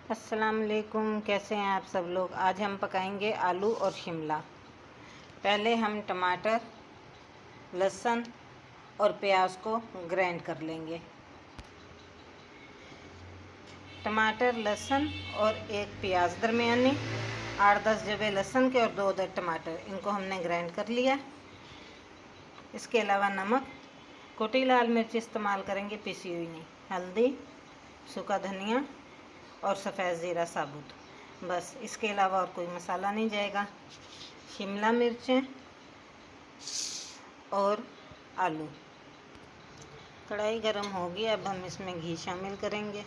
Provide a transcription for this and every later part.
अस्सलाम वालेकुम, कैसे हैं आप सब लोग। आज हम पकाएंगे आलू और शिमला। पहले हम टमाटर, लहसुन और प्याज को ग्राइंड कर लेंगे। टमाटर, लहसुन और एक प्याज दरमियानी, 8-10 जबे लहसुन के और 2 टमाटर, इनको हमने ग्राइंड कर लिया। इसके अलावा नमक, कुटी लाल मिर्च इस्तेमाल करेंगे, पिसी हुई नहीं, हल्दी, सूखा धनिया और सफ़ेद ज़ीरा साबुत, बस। इसके अलावा और कोई मसाला नहीं जाएगा। शिमला मिर्चें और आलू। कढ़ाई गरम होगी, अब हम इसमें घी शामिल करेंगे।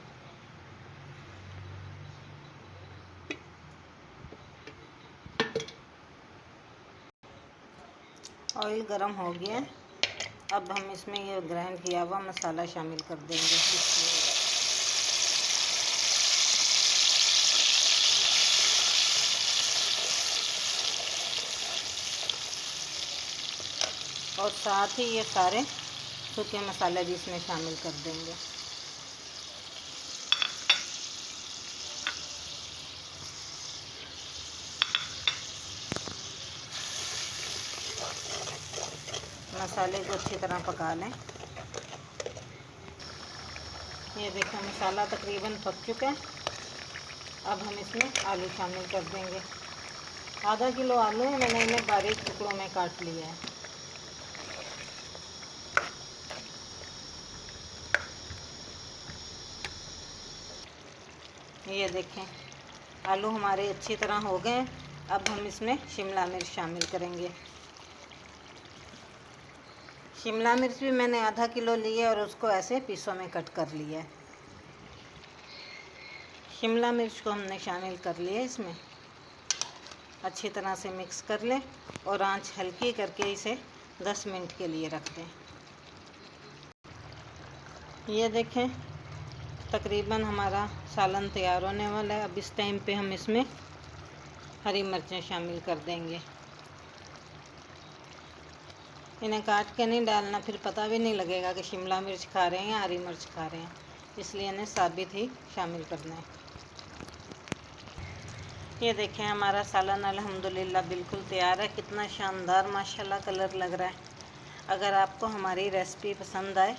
ऑयल गरम हो गया, अब हम इसमें ये ग्राइंड किया हुआ मसाला शामिल कर देंगे। और साथ ही ये सारे सूखे मसाले भी इसमें शामिल कर देंगे। मसाले को अच्छी तरह पका लें। ये देखें, मसाला तकरीबन पक चुका है। अब हम इसमें आलू शामिल कर देंगे। आधा किलो आलू है, मैंने इन्हें बारीक टुकड़ों में काट लिया है। ये देखें, आलू हमारे अच्छी तरह हो गए। अब हम इसमें शिमला मिर्च शामिल करेंगे। शिमला मिर्च भी मैंने आधा किलो ली है और उसको ऐसे पीसों में कट कर लिया है। शिमला मिर्च को हमने शामिल कर लिया इसमें। अच्छी तरह से मिक्स कर लें और आंच हल्की करके इसे 10 मिनट के लिए रख दें। ये देखें, तकरीबन हमारा सालन तैयार होने वाला है। अब इस टाइम पे हम इसमें हरी मिर्चें शामिल कर देंगे। इन्हें काट के नहीं डालना, फिर पता भी नहीं लगेगा कि शिमला मिर्च खा रहे हैं या हरी मिर्च खा रहे हैं, इसलिए इन्हें साबित ही शामिल करना है। ये देखें, हमारा सालन अल्हम्दुलिल्लाह बिल्कुल तैयार है। कितना शानदार माशाल्लाह कलर लग रहा है। अगर आपको हमारी रेसिपी पसंद आए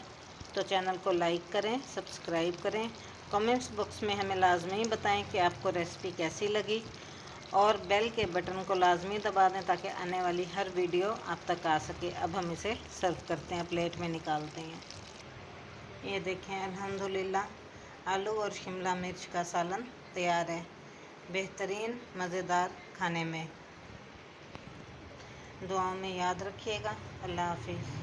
तो चैनल को लाइक करें, सब्सक्राइब करें। कमेंट्स बॉक्स में हमें लाजमी बताएं कि आपको रेसिपी कैसी लगी और बेल के बटन को लाजमी दबा दें ताकि आने वाली हर वीडियो आप तक आ सके। अब हम इसे सर्व करते हैं, प्लेट में निकालते हैं। ये देखें, अल्हम्दुलिल्लाह आलू और शिमला मिर्च का सालन तैयार है। बेहतरीन मज़ेदार खाने में। दुआओं में याद रखिएगा। अल्लाह हाफिज़।